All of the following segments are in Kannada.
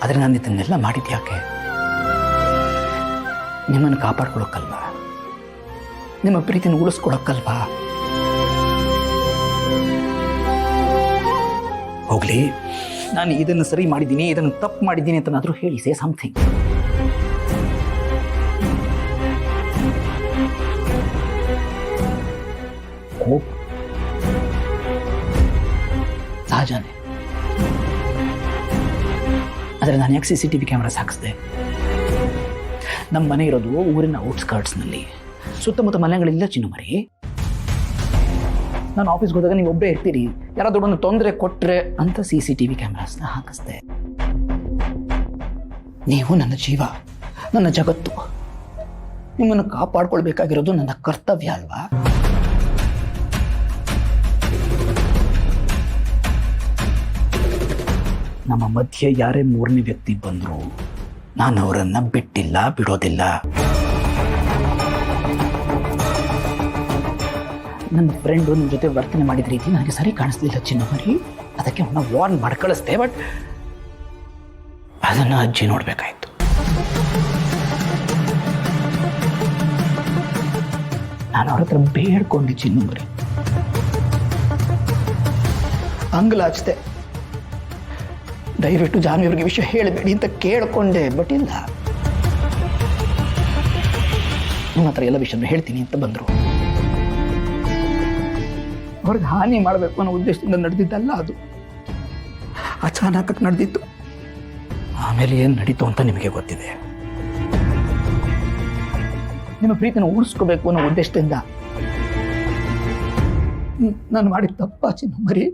ಆದರೆ ನಾನು ಇದನ್ನೆಲ್ಲ ಮಾಡಿದ್ದು ಯಾಕೆ? ನಿಮ್ಮನ್ನು ಕಾಪಾಡ್ಕೊಳಕ್ಕಲ್ವಾ, ನಿಮ್ಮ ಪ್ರೀತಿನ ಉಳಿಸ್ಕೊಳಕ್ಕಲ್ವಾ? ಹೋಗ್ಲಿ, ನಾನು ಇದನ್ನು ಸರಿ ಮಾಡಿದ್ದೀನಿ, ಇದನ್ನು ತಪ್ಪು ಮಾಡಿದ್ದೀನಿ ಅಂತನಾದರೂ ಹೇಳಿ, ಸೇ ಸಮಥಿಂಗ್. ಕೋಪ ಸಹಜನೇ, ಆದರೆ ನಾನು ಯಾಕೆ CCTV ಕ್ಯಾಮ್ರಾಸ್ ಹಾಕಿಸ್ದೆ? ನಮ್ಮ ಮನೆ ಇರೋದು ಊರಿನ ಔಟ್ಸ್ಕರ್ಟ್ಸ್ನಲ್ಲಿ, ಸುತ್ತಮುತ್ತ ಮನೆಗಳಿಲ್ಲ ಚಿನ್ನು ಮರಿ. ನಾನು ಆಫೀಸ್ಗೆ ಹೋದಾಗ ನೀವು ಒಬ್ಬರೇ ಇರ್ತೀರಿ, ಯಾರಾದ್ರೂ ಒಂದು ತೊಂದರೆ ಕೊಟ್ಟರೆ ಅಂತ CCTV ಕ್ಯಾಮ್ರಾಸ್ನ ಹಾಕಿಸ್ದೆ. ನೀವು ನನ್ನ ಜೀವ, ನನ್ನ ಜಗತ್ತು. ನಿಮ್ಮನ್ನು ಕಾಪಾಡ್ಕೊಳ್ಬೇಕಾಗಿರೋದು ನನ್ನ ಕರ್ತವ್ಯ ಅಲ್ವಾ? ನಮ್ಮ ಮಧ್ಯೆ ಯಾರೇ ಮೂರನೇ ವ್ಯಕ್ತಿ ಬಂದರೂ ನಾನು ಅವರನ್ನು ಬಿಟ್ಟಿಲ್ಲ, ಬಿಡೋದಿಲ್ಲ. ನನ್ನ ಫ್ರೆಂಡು ನಿಮ್ಮ ಜೊತೆ ವರ್ತನೆ ಮಾಡಿದ ರೀತಿ ನನಗೆ ಸರಿ ಕಾಣಿಸ್ಲಿಲ್ಲ ಚಿನ್ನಮರಿ. ಅದಕ್ಕೆ ಅವನ್ನ ವಾರ್ನ್ ಮಾಡಿ ಕಳಿಸ್ದೆ. ಬಟ್ ಅದನ್ನು ಅಜ್ಜಿ ನೋಡಬೇಕಾಯ್ತು. ನಾನು ಅವ್ರ ಹತ್ರ ಬೇಡ್ಕೊಂಡೆ ಚಿನ್ನಮರಿ, ಅಂಗಲಾಚ್ದೆ. ದಯವಿಟ್ಟು ಜಾನ್ವಿಯವ್ರಿಗೆ ವಿಷಯ ಹೇಳಬೇಡಿ ಅಂತ ಕೇಳ್ಕೊಂಡೆ. ಬಟ್ ಇಲ್ಲ, ನಿಮ್ಮ ಹತ್ರ ಎಲ್ಲ ವಿಷಯನ ಹೇಳ್ತೀನಿ ಅಂತ ಬಂದರು. ಅವ್ರಿಗೆ ಹಾನಿ ಮಾಡಬೇಕು ಅನ್ನೋ ಉದ್ದೇಶದಿಂದ ನಡೆದಿದ್ದಲ್ಲ ಅದು, ಅಚಾನಕ್ ನಡೆದಿತ್ತು. ಆಮೇಲೆ ಏನು ನಡೀತು ಅಂತ ನಿಮಗೆ ಗೊತ್ತಿದೆ. ನಿಮ್ಮ ಪ್ರೀತಿನ ಉಳಿಸ್ಕೋಬೇಕು ಅನ್ನೋ ಉದ್ದೇಶದಿಂದ ನಾನು ಮಾಡಿದ ತಪ್ಪ ಚಿನ್ನಮರಿ.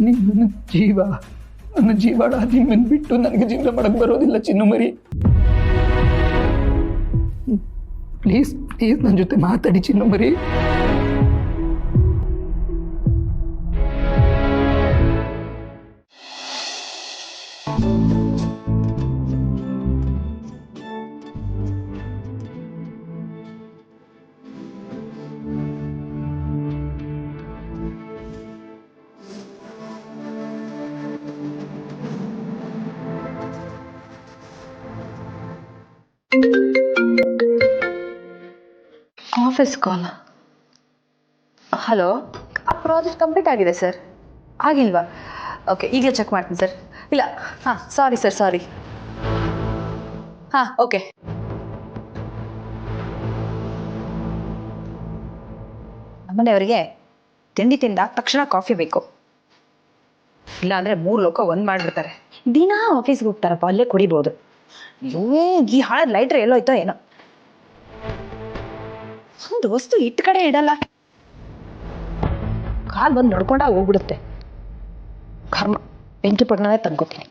ನನ್ನ ಜೀವ, ನನ್ನ ಜೀವಾಡ ನಿಮ್ಮನ್ನು ಬಿಟ್ಟು ನನಗೆ ಜೀವನ ಮಾಡಕ್ಕೆ ಬರೋದಿಲ್ಲ ಚಿನ್ನಮರಿ. ಪ್ಲೀಸ್ ಪ್ಲೀಸ್ ನನ್ನ ಜೊತೆ ಮಾತಾಡಿ ಚಿನ್ನಮರಿ. ಆಫೀಸ್ ಕಾಲ್. ಹಲೋ, ಆ ಪ್ರಾಜೆಕ್ಟ್ ಕಂಪ್ಲೀಟ್ ಆಗಿದೆ ಸರ್. ಆಗಿಲ್ವಾ? ಓಕೆ, ಈಗಲೇ ಚೆಕ್ ಮಾಡ್ತೀನಿ ಸರ್. ಇಲ್ಲ, ಹಾಂ ಸಾರಿ ಸರ್, ಸಾರಿ. ಹಾಂ ಓಕೆ. ನಮ್ಮನೆಯವರಿಗೆ ತಿಂಡಿ ತಿಂದ ತಕ್ಷಣ ಕಾಫಿ ಬೇಕು, ಇಲ್ಲಾಂದರೆ 3 ಲೋಕ ಒಂದು ಮಾಡಿಬಿಡ್ತಾರೆ. ದಿನ ಆಫೀಸ್ಗೆ ಹೋಗ್ತಾರಪ್ಪ, ಅಲ್ಲೇ ಕುಡಿಬೋದು. ಈ ಹಾಳದ ಲೈಟ್ರ್ ಎಲ್ಲೋಯ್ತೋ ಏನೋ. ಒಂದು ವಸ್ತು ಇಟ್ಟ ಕಡೆ ಇಡಲ್ಲ, ಕಾಲ್ ಬಂದು ನಡ್ಕೊಂಡ ಹೋಗ್ಬಿಡುತ್ತೆ. ಕರ್ಮ, ಬೆಂಕಿ ಪಟ್ಟಣನೇ ತಂದ್ಕೋತೀನಿ.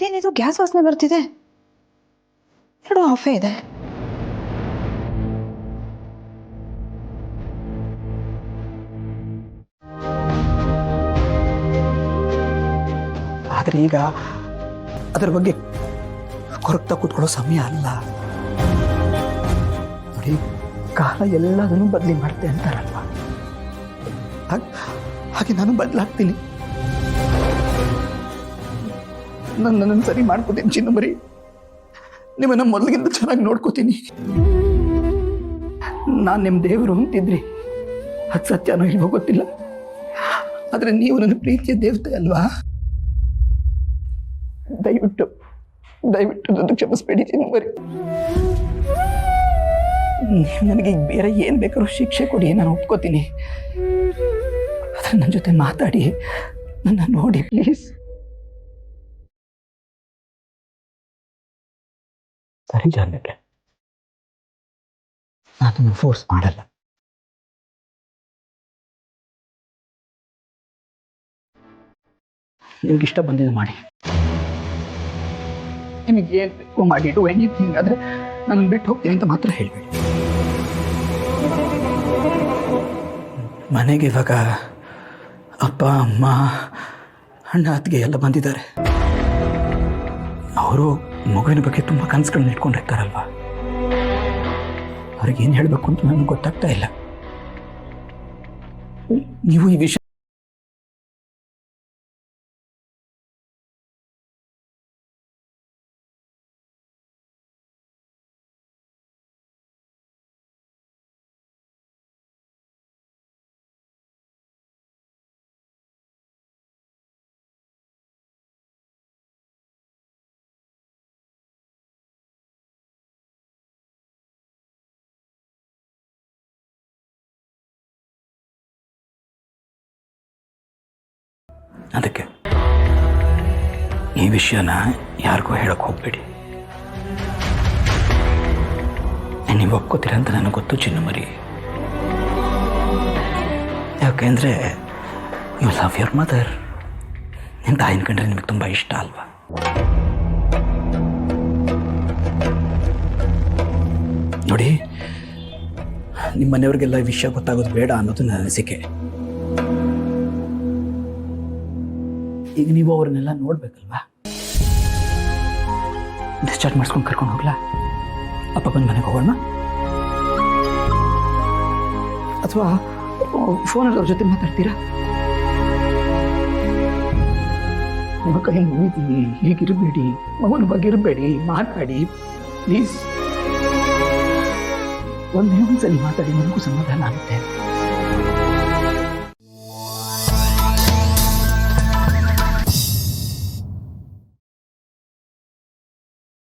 ಏನಿದು ಗ್ಯಾಸ್ ವಾಸನೆ ಬರ್ತಿದೆ? 2 ಆಫೇ ಇದೆ. ಆದರೆ ಈಗ ಅದರ ಬಗ್ಗೆ ಕೊರಗ್ತಾ ಕೂತ್ಕೊಳ್ಳೋ ಸಮಯ ಅಲ್ಲ ನೋಡಿ. ಕಾಲ ಎಲ್ಲದನ್ನು ಬದಲಿ ಮಾಡ್ತೆ ಅಂತಾರಲ್ವ, ಹಾಗೆ ನಾನು ಬದಲಾಗ್ತೀನಿ. ನನ್ನನ್ನು ಸರಿ ಮಾಡ್ಕೋತೀನಿ ಚಿನ್ನಮರಿ. ನಿಮ್ಮನ್ನ ಮೊದಲಿಗಿಂತ ಚೆನ್ನಾಗಿ ನೋಡ್ಕೋತೀನಿ. ನಾನು ನಿಮ್ಮ ದೇವರು ಅಂತಿದ್ರಿ, ಅದು ಸತ್ಯನೋ ಇಲ್ವೋ ಗೊತ್ತಿಲ್ಲ, ಆದರೆ ನೀವು ನನ್ನ ಪ್ರೀತಿಯ ದೇವತೆ ಅಲ್ವಾ? ದಯವಿಟ್ಟು ದಯವಿಟ್ಟು ನನ್ನ ಕ್ಷಮಿಸ್ಬೇಡಿ ಚಿನ್ನಮರಿ. ನನಗೆ ಬೇರೆ ಏನು ಬೇಕಾದ್ರೂ ಶಿಕ್ಷೆ ಕೊಡಿ, ನಾನು ಒಪ್ಕೋತೀನಿ. ಆದರೆ ನನ್ನ ಜೊತೆ ಮಾತಾಡಿ, ನನ್ನ ನೋಡಿ ಪ್ಲೀಸ್. ಸರಿ ಜಾನ್ವಿಗೆ, ನಾನು ಫೋರ್ಸ್ ಮಾಡಲ್ಲ. ನಿಮ್ಗೆ ಇಷ್ಟ ಬಂದಿದ್ದು ಮಾಡಿ, ನಿಮಗೆ ಏನು ಬೇಕು ಮಾಡಿ, ಡೂ ಎನಿಥಿಂಗ್. ಆದರೆ ನಾನು ಬಿಟ್ಟು ಹೋಗ್ತೀನಿ ಅಂತ ಮಾತ್ರ ಹೇಳಬೇಡಿ. ಮನೆಗೆ ಇವಾಗ ಅಪ್ಪ ಅಮ್ಮ ಅಣ್ಣ ಅತ್ತಿಗೆ ಎಲ್ಲ ಬಂದಿದ್ದಾರೆ. ಅವರು ಮಗುವಿನ ಬಗ್ಗೆ ತುಂಬ ಕನಸುಗಳನ್ನ ಇಟ್ಕೊಂಡಿರ್ತಾರಲ್ವ, ಅವ್ರಿಗೇನು ಹೇಳಬೇಕು ಅಂತ ನನಗೆ ಗೊತ್ತಾಗ್ತಾ ಇಲ್ಲ. ನೀವು ಈ ವಿಷಯ ಅದಕ್ಕೆ ಈ ವಿಷಯನ ಯಾರಿಗೂ ಹೇಳಕ್ಕೆ ಹೋಗ್ಬೇಡಿ. ನೀವು ಒಪ್ಕೋತೀರ ಅಂತ ನನಗೆ ಗೊತ್ತು ಚಿನ್ನಮರಿ. ಯಾಕೆಂದರೆ ಯು ಲವ್ ಯುವರ್ ಮದರ್. ನಿಮ್ಮ ತಾಯಿನ ಕಂಡ್ರೆ ನಿಮಗೆ ತುಂಬ ಇಷ್ಟ ಅಲ್ವಾ? ನೋಡಿ, ನಿಮ್ಮ ಮನೆಯವ್ರಿಗೆಲ್ಲ ಈ ವಿಷಯ ಗೊತ್ತಾಗೋದು ಬೇಡ ಅನ್ನೋದು ನನ್ನ ಅನಿಸಿಕೆ. ಈಗ ನೀವು ಅವ್ರನ್ನೆಲ್ಲ ನೋಡ್ಬೇಕಲ್ವಾ? ಡಿಸ್ಚಾರ್ಜ್ ಮಾಡಿಸ್ಕೊಂಡು ಕರ್ಕೊಂಡು ಹೋಗ್ಲಾ? ಅಪ್ಪ ಬಂದು ಮನೆಗೆ ಹೋಗೋಣ, ಅಥವಾ ಫೋನಲ್ಲಿ ಅವ್ರ ಜೊತೆ ಮಾತಾಡ್ತೀರಾ? ನಿಮ್ಮ ಕೈ ಮುಗಿದಿ, ಹೀಗಿರಬೇಡಿ, ಮಗನ ಬಗ್ಗೆ ಇರಬೇಡಿ, ಮಾತಾಡಿ ಪ್ಲೀಸ್. ಒಂದೇ ಒಂದ್ಸಲಿ ಮಾತಾಡಿ, ನಿಮಗೂ ಸಮಾಧಾನ ಆಗುತ್ತೆ.